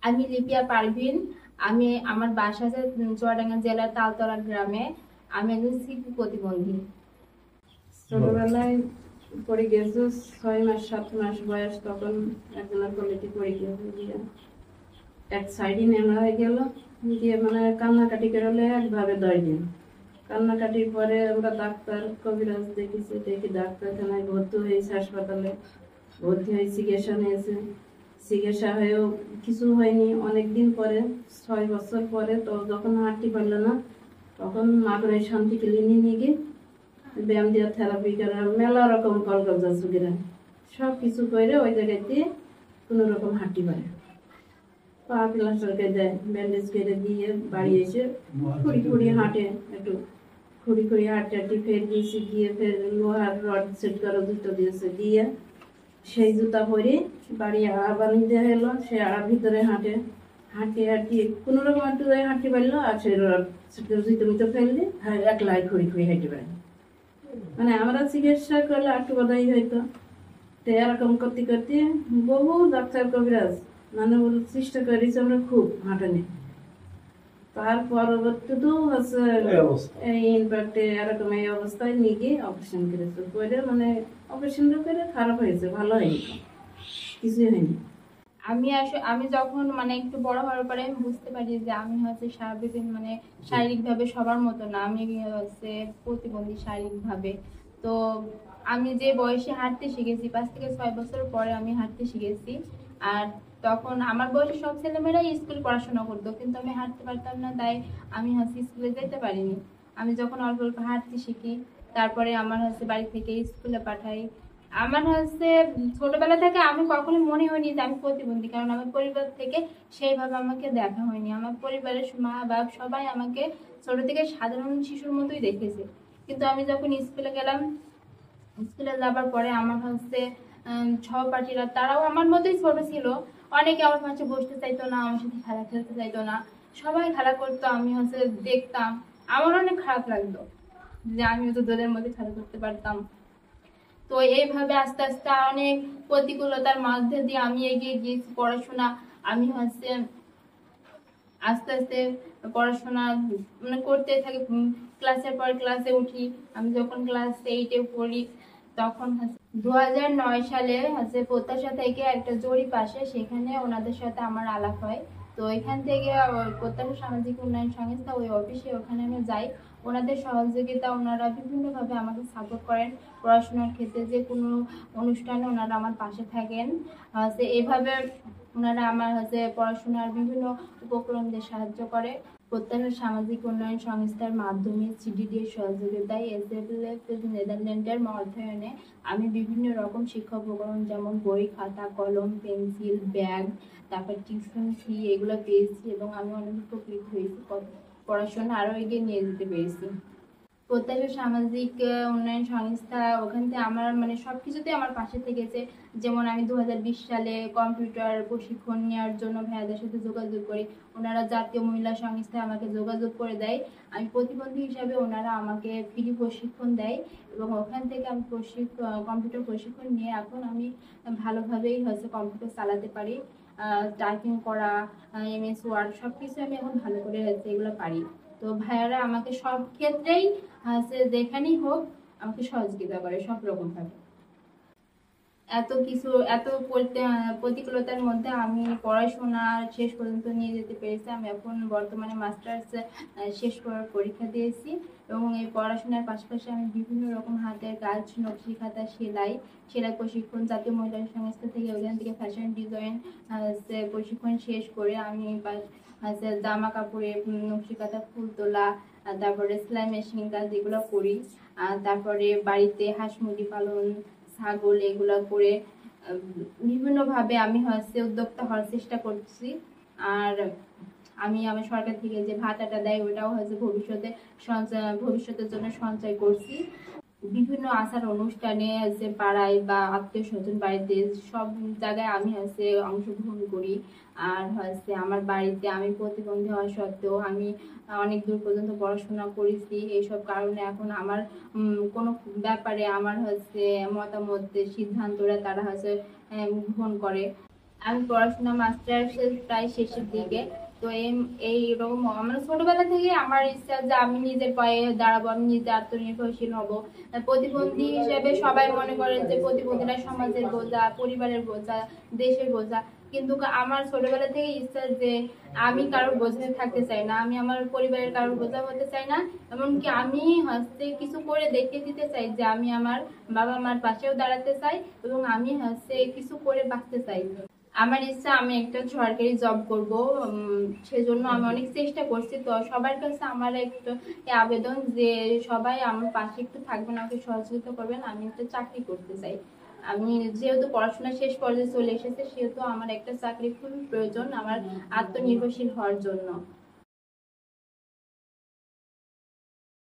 আমি লিপিয়া পারভিন। আমি আমার বাসা আছে চুয়াডাঙ্গা জেলার তালতলা গ্রামে। আমি একজন শিশু প্রতিবন্ধী। ছোটবেলায় পড়ে গেছে 6 মাস 7 মাস বয়স, তখন একজনের কোয়ালিটি পড়ে গিয়ে এক সাইডে নেমা হয়ে গেল, দিয়ে মানে কান্নাকাটি করলে একভাবে 10 দিন কান্নাকাটির পরে আমরা ডাক্তার কবিরাজ দেখেছি, দেখি ডাক্তারখানায় ভর্তি হয়েছে, হাসপাতালে ভর্তি হয়ে চিকিৎসা নিয়েছে। চিকিৎসা হয়েও কিছু হয়নি। অনেকদিন পরে 6 বছর পরে তো যখন হাঁটতে পারলো না, তখন মাগুরাই শান্তি ক্লিনিক নিয়ে গিয়ে ব্যায়াম দেওয়া, থেরাপি করা, মেলা রকম কলকাতা সুবিধা সব কিছু করে ওই জায়গাতে কোনো রকম হাঁটতে পারে। পা প্লাস্টারকে দেয়, ব্যান্ডেজ করে দিয়ে বাড়ি এসে খুঁড়ি খুঁড়ি হাঁটে, একটু খুঁড়ি খুঁড়ি হাঁটতে হাঁটতে ফের গিয়েছি, গিয়ে ফের লোহার রড সেট করা জুতো দিয়েছে, দিয়ে সেই জুতা পরে বাড়ি আড়া বানিয়ে দেওয়া হলো। সে আড়ার ভিতরে হাঁটে, হাঁটি হাঁটি কোনো রকম একটু হাঁটতে পারলো, আর সে রড জুতো মিতো ফেললে একলাই খুঁড়ি খুঁড়ি হাঁটতে পারে। মানে আমরা চিকিৎসা করলে একটু বোধহয় হইতো। তো এরকম করতে করতে বহু ডাক্তার কবিরাজ মানে চেষ্টা করেছি আমরা খুব হাঁটানি। তার পরবর্তীতেও হচ্ছে এই ইনফ্যাক্টে এরকম এই অবস্থায় নিয়ে গিয়ে অপারেশন করেছে, করে মানে অপারেশনটা করে খারাপ হয়েছে, ভালো হয়নি, কিছুই হয়নি। আমি যখন মানে একটু বড় হওয়ার পরে আমি বুঝতে পারি যে আমি হচ্ছে শারীরিকভাবে সবার মতো না, আমি হচ্ছে প্রতিবন্ধী শারীরিকভাবে। তো আমি যে বয়সে হাঁটতে শিখেছি, 5 থেকে 6 বছর পরে আমি হাঁটতে শিখেছি। আর তখন আমার বয়সে সব ছেলেমেয়েরাই স্কুল পড়াশোনা করতো, কিন্তু আমি হাঁটতে পারতাম না, তাই আমি হচ্ছে স্কুলে যেতে পারিনি। আমি যখন অল্প অল্প হাঁটতে শিখি, তারপরে আমার হচ্ছে বাড়ি থেকে স্কুলে পাঠাই। আমার হচ্ছে ছোটবেলা থেকে আমি কখনো মনে হয়নি যে আমি প্রতিবন্ধী, কারণ আমার পরিবার থেকে সেইভাবে আমাকে দেখা হয়নি। আমার পরিবারের মা বাপ সবাই আমাকে ছোট থেকে সাধারণ শিশুর মতোই দেখেছে। কিন্তু আমি যখন স্কুলে গেলাম, স্কুলে যাবার পরে আমার হচ্ছে সহপাঠীরা তারাও আমার মতোই ছোট ছিল। অনেকে আমার পাশে বসতে চাইতো না, আমার সাথে খেলা খেলতে চাইতো না, সবাই খেলা করতো, আমি হচ্ছে দেখতাম। আমার অনেক খারাপ লাগতো যে আমিও তো তোদের মধ্যে খেলা করতে পারতাম। তো এইভাবে আস্তে আস্তে অনেক প্রতিকূলতার মধ্যে দিয়ে আমি এগিয়ে গিয়েছি পড়াশোনা। আমি হচ্ছে আস্তে আস্তে পড়াশোনা মানে করতে থাকি, ক্লাসের পর ক্লাসে উঠি। আমি যখন ক্লাস 8-এ পড়ি, তখন 2009 সালে হচ্ছে প্রত্যাশা থেকে একটা জরিপ আসে, সেখানে ওনাদের সাথে আমার আলাপ হয়। তো এখান থেকে প্রত্যাশা সামাজিক উন্নয়ন সংস্থা ওই অফিসে, ওখানে আমি যাই। ওনাদের সহযোগিতা, ওনারা বিভিন্নভাবে আমাকে সাপোর্ট করেন পড়াশোনার ক্ষেত্রে, যে কোনো অনুষ্ঠানে ওনারা আমার পাশে থাকেন। এভাবে ওনারা আমার হচ্ছে পড়াশোনার বিভিন্ন উপকরণ দিয়ে সাহায্য করে। প্রত্যাশা সামাজিক উন্নয়ন সংস্থার মাধ্যমে সিডিডি এর সহযোগিতায় এসএফএলএফ নেদারল্যান্ডের অর্থায়নে আমি বিভিন্ন রকম শিক্ষা উপকরণ যেমন বই, খাতা, কলম, পেন্সিল, ব্যাগ, তারপর টিউশন ফি এগুলো পেয়েছি, এবং আমি অনেক উপকৃত হয়েছি। পড়াশোনা আরো এগিয়ে নিয়ে যেতে পেরেছি। প্রত্যাশা সামাজিক উন্নয়ন সংস্থা ওখান থেকে আমার মানে সবকিছুতে আমার পাশে থেকেছে। যেমন আমি 2020 সালে কম্পিউটার প্রশিক্ষণ নেওয়ার জন্য ভাইয়াদের সাথে যোগাযোগ করি, ওনারা জাতীয় মহিলা সংস্থায় আমাকে যোগাযোগ করে দেয়। আমি প্রতিবন্ধী হিসাবে ওনারা আমাকে ফ্রি প্রশিক্ষণ দেয়, এবং ওখান থেকে আমি কম্পিউটার প্রশিক্ষণ নিয়ে এখন আমি ভালোভাবেই হচ্ছে কম্পিউটার চালাতে পারি। টাইপিং করা, MS ওয়ার্ড সবকিছু আমি এখন ভালো করে এগুলো পারি। তো ভাইয়ারা আমাকে সব ক্ষেত্রেই যেখানেই হোক আমাকে সহযোগিতা করে সব রকম ভাবে। এত কিছু এত প্রতিকূলতার মধ্যে আমি পড়াশোনা শেষ পর্যন্ত নিয়ে যেতে পেরেছি। আমি এখন বর্তমানে মাস্টার্স শেষ করার পরীক্ষা দিয়েছি, এবং এই পড়াশোনার পাশাপাশি আমি বিভিন্ন রকম হাতের কাজ, নকশি খাতা, সেলাই প্রশিক্ষণ জাতীয় মহিলা সংস্থা থেকে, ওখান থেকে ফ্যাশন ডিজাইন প্রশিক্ষণ শেষ করে আমি জামা কাপড়ে নকশি কাঁথা, ফুল তোলা, তারপরে সেলাই মেশিন কাজ এগুলো করি। তারপরে বাড়িতে হাঁস মুরগি পালন, ছাগল এগুলো করে বিভিন্নভাবে আমি হচ্ছে উদ্যোক্তা হওয়ার চেষ্টা করছি। আর আমি আমার সরকার থেকে যে ভাতাটা দেয় ওটাও হচ্ছে ভবিষ্যতের জন্য সঞ্চয় করছি। বিভিন্ন আচার অনুষ্ঠানে হচ্ছে পাড়ায় বা আত্মীয় স্বজন বাড়িতে সব জায়গায় আমি হচ্ছে অংশগ্রহণ করি। আর হচ্ছে আমার বাড়িতে আমি প্রতিবন্ধী হওয়া সত্ত্বেও আমি অনেক দূর পর্যন্ত পড়াশোনা করেছি। এইসব কারণে এখন আমার কোনো ব্যাপারে আমার হচ্ছে মতামত, সিদ্ধান্তরা তারা হচ্ছে গ্রহণ করে। আমি পড়াশোনা মাস্টার্স প্রায় শেষের দিকে। তো এইরকম আমার ছোটবেলা থেকে আমার ইচ্ছা যে আমি নিজের পায়ে দাঁড়াবো, আমি নিজে আত্মনির্ভরশীল হব। প্রতিবন্ধী হিসেবে সবাই মনে করে যে প্রতিবন্ধীরা সমাজের বোঝা, পরিবারের বোঝা, দেশের বোঝা। কিন্তু আমার ছোটবেলা থেকে ইচ্ছা যে আমি কারোর বোঝা থাকতে চাই না, আমি আমার পরিবারের কারোর বোঝা হতে চাই না। এমনকি আমি হচ্ছে কিছু করে দেখিয়ে দিতে চাই যে আমি আমার বাবা মার পাশেও দাঁড়াতে চাই এবং আমি হচ্ছে কিছু করে বাঁচতে চাই। আমার ইচ্ছা আমি একটা সরকারি জব করব, সেজন্য আমি অনেক চেষ্টা করছি। তো সবার কাছে আমার একটা আবেদন যে সবাই আমার পাশে একটু থাকবেন, আমাকে সহযোগিতা করবেন, আমি একটা চাকরি করতে চাই। আমি যেহেতু পড়াশোনা শেষ পর্যায়ে চলে এসেছে, সেহেতু আমার একটা চাকরি খুবই প্রয়োজন আমার আত্মনির্ভরশীল হওয়ার জন্য।